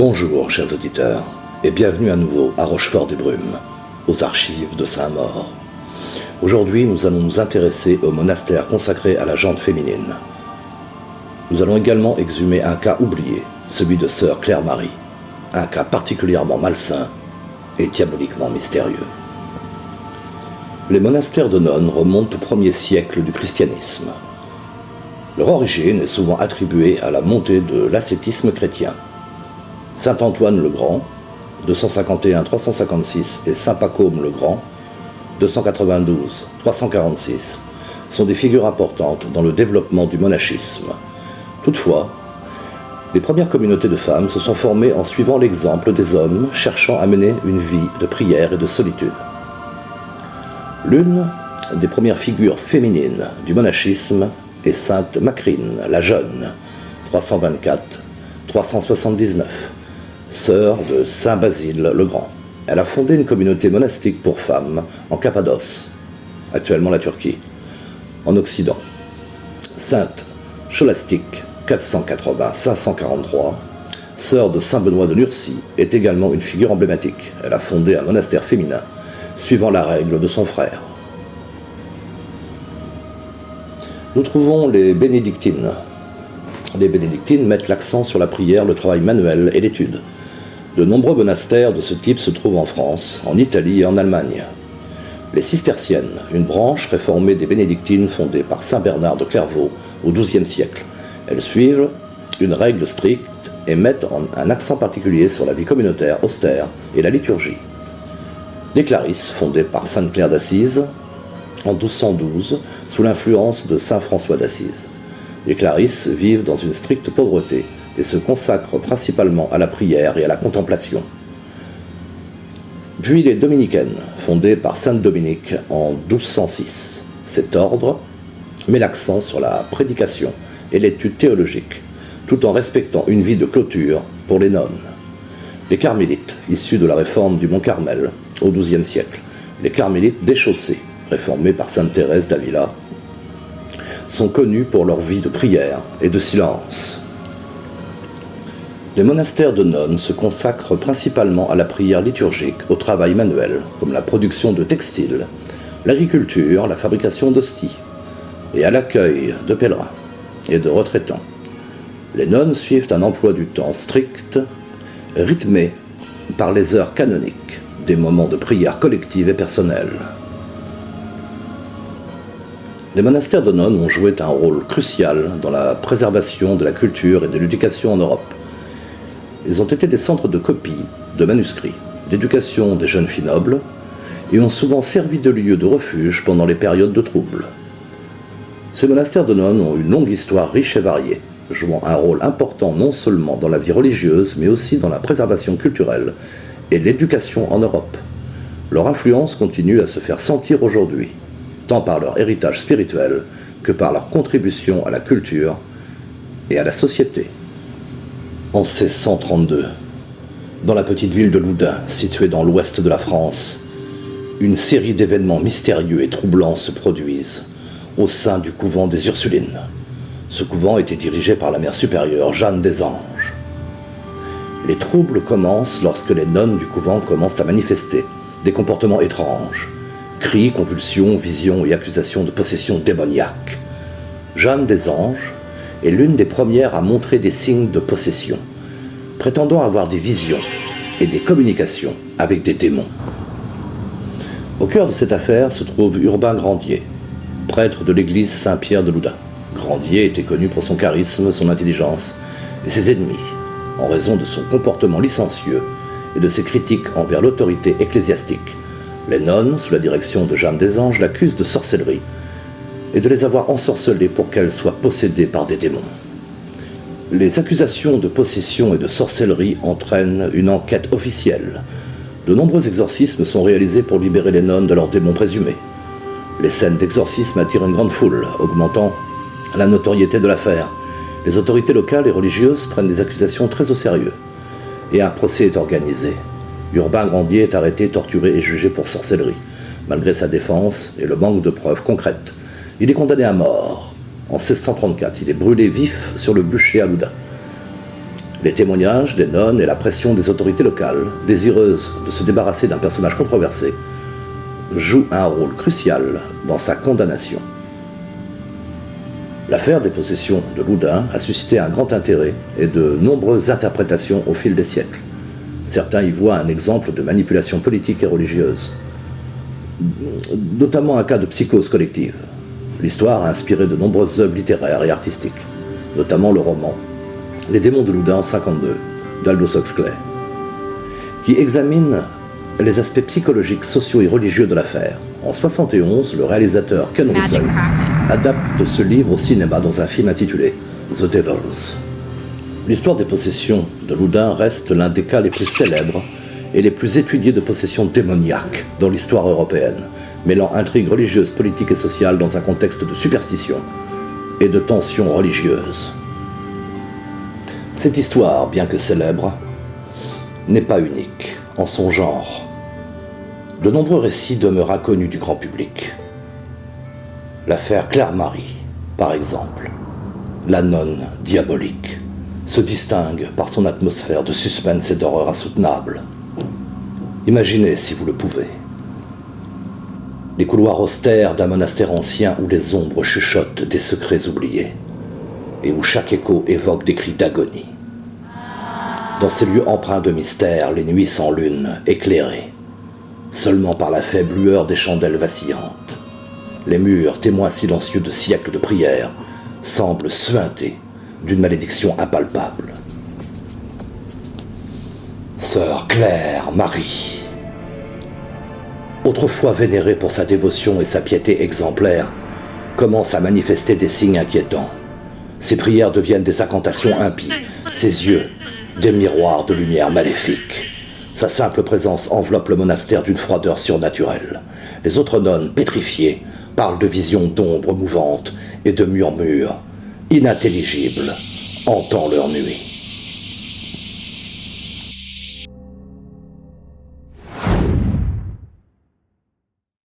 Bonjour chers auditeurs, et bienvenue à nouveau à Rochefort-des-Brumes, aux archives de Saint-Maur. Aujourd'hui, nous allons nous intéresser au monastère consacré à la jante féminine. Nous allons également exhumer un cas oublié, celui de sœur Claire-Marie, un cas particulièrement malsain et diaboliquement mystérieux. Les monastères de nonnes remontent au 1er siècle du christianisme. Leur origine est souvent attribuée à la montée de l'ascétisme chrétien. Saint Antoine le Grand, 251-356, et Saint Pacôme le Grand, 292-346, sont des figures importantes dans le développement du monachisme. Toutefois, les premières communautés de femmes se sont formées en suivant l'exemple des hommes cherchant à mener une vie de prière et de solitude. L'une des premières figures féminines du monachisme est Sainte Macrine, la Jeune, 324-379, sœur de Saint Basile le Grand. Elle a fondé une communauté monastique pour femmes en Cappadoce, actuellement la Turquie, en Occident. Sainte Scholastique, 480-543, sœur de Saint Benoît de Nursie, est également une figure emblématique. Elle a fondé un monastère féminin, suivant la règle de son frère. Nous trouvons les bénédictines. Les bénédictines mettent l'accent sur la prière, le travail manuel et l'étude. De nombreux monastères de ce type se trouvent en France, en Italie et en Allemagne. Les cisterciennes, une branche réformée des bénédictines fondée par saint Bernard de Clairvaux au XIIe siècle. Elles suivent une règle stricte et mettent un accent particulier sur la vie communautaire austère et la liturgie. Les clarisses, fondées par sainte Claire d'Assise en 1212, sous l'influence de saint François d'Assise. Les clarisses vivent dans une stricte pauvreté et se consacrent principalement à la prière et à la contemplation. Puis les dominicaines, fondées par sainte Dominique en 1206. Cet ordre met l'accent sur la prédication et l'étude théologique, tout en respectant une vie de clôture pour les nonnes. Les carmélites, issus de la réforme du Mont Carmel au XIIe siècle. Les carmélites déchaussés, réformés par sainte Thérèse d'Avila, sont connus pour leur vie de prière et de silence. Les monastères de nonnes se consacrent principalement à la prière liturgique, au travail manuel, comme la production de textiles, l'agriculture, la fabrication d'hosties, et à l'accueil de pèlerins et de retraitants. Les nonnes suivent un emploi du temps strict, rythmé par les heures canoniques, des moments de prière collective et personnelle. Les monastères de nonnes ont joué un rôle crucial dans la préservation de la culture et de l'éducation en Europe. Ils ont été des centres de copie, de manuscrits, d'éducation des jeunes filles nobles, et ont souvent servi de lieu de refuge pendant les périodes de troubles. Ces monastères de nonnes ont une longue histoire riche et variée, jouant un rôle important non seulement dans la vie religieuse, mais aussi dans la préservation culturelle et l'éducation en Europe. Leur influence continue à se faire sentir aujourd'hui, tant par leur héritage spirituel que par leur contribution à la culture et à la société. En 1632, dans la petite ville de Loudun, située dans l'ouest de la France, une série d'événements mystérieux et troublants se produisent au sein du couvent des Ursulines. Ce couvent était dirigé par la mère supérieure Jeanne des Anges. Les troubles commencent lorsque les nonnes du couvent commencent à manifester des comportements étranges, cris, convulsions, visions et accusations de possession démoniaque. Jeanne des Anges est l'une des premières à montrer des signes de possession, prétendant avoir des visions et des communications avec des démons. Au cœur de cette affaire se trouve Urbain Grandier, prêtre de l'église Saint-Pierre de Loudun. Grandier était connu pour son charisme, son intelligence et ses ennemis, en raison de son comportement licencieux et de ses critiques envers l'autorité ecclésiastique. Les nonnes, sous la direction de Jeanne des Anges, l'accusent de sorcellerie et de les avoir ensorcelées pour qu'elles soient possédées par des démons. Les accusations de possession et de sorcellerie entraînent une enquête officielle. De nombreux exorcismes sont réalisés pour libérer les nonnes de leurs démons présumés. Les scènes d'exorcisme attirent une grande foule, augmentant la notoriété de l'affaire. Les autorités locales et religieuses prennent les accusations très au sérieux, et un procès est organisé. Urbain Grandier est arrêté, torturé et jugé pour sorcellerie. Malgré sa défense et le manque de preuves concrètes, il est condamné à mort. En 1634, il est brûlé vif sur le bûcher à Loudun. Les témoignages des nonnes et la pression des autorités locales, désireuses de se débarrasser d'un personnage controversé, jouent un rôle crucial dans sa condamnation. L'affaire des possessions de Loudun a suscité un grand intérêt et de nombreuses interprétations au fil des siècles. Certains y voient un exemple de manipulation politique et religieuse, notamment un cas de psychose collective. L'histoire a inspiré de nombreuses œuvres littéraires et artistiques, notamment le roman « Les démons de Loudun en 52 » d'Aldous Huxley, qui examine les aspects psychologiques, sociaux et religieux de l'affaire. En 71, le réalisateur Ken Russell adapte ce livre au cinéma dans un film intitulé « The Devils ». L'histoire des possessions de Loudun reste l'un des cas les plus célèbres et les plus étudiés de possessions démoniaques dans l'histoire européenne, mêlant intrigues religieuses, politiques et sociales dans un contexte de superstition et de tensions religieuses. Cette histoire, bien que célèbre, n'est pas unique en son genre. De nombreux récits demeurent inconnus du grand public. L'affaire Claire-Marie, par exemple, la nonne diabolique, se distingue par son atmosphère de suspense et d'horreur insoutenable. Imaginez, si vous le pouvez, les couloirs austères d'un monastère ancien où les ombres chuchotent des secrets oubliés et où chaque écho évoque des cris d'agonie. Dans ces lieux empreints de mystère, les nuits sans lune, éclairées seulement par la faible lueur des chandelles vacillantes, les murs, témoins silencieux de siècles de prières, semblent suinter d'une malédiction impalpable. Sœur Claire-Marie, autrefois vénérée pour sa dévotion et sa piété exemplaire, commence à manifester des signes inquiétants. Ses prières deviennent des incantations impies, ses yeux, des miroirs de lumière maléfique. Sa simple présence enveloppe le monastère d'une froideur surnaturelle. Les autres nonnes, pétrifiées, parlent de visions d'ombres mouvantes et de murmures inintelligibles hantant leur nuit.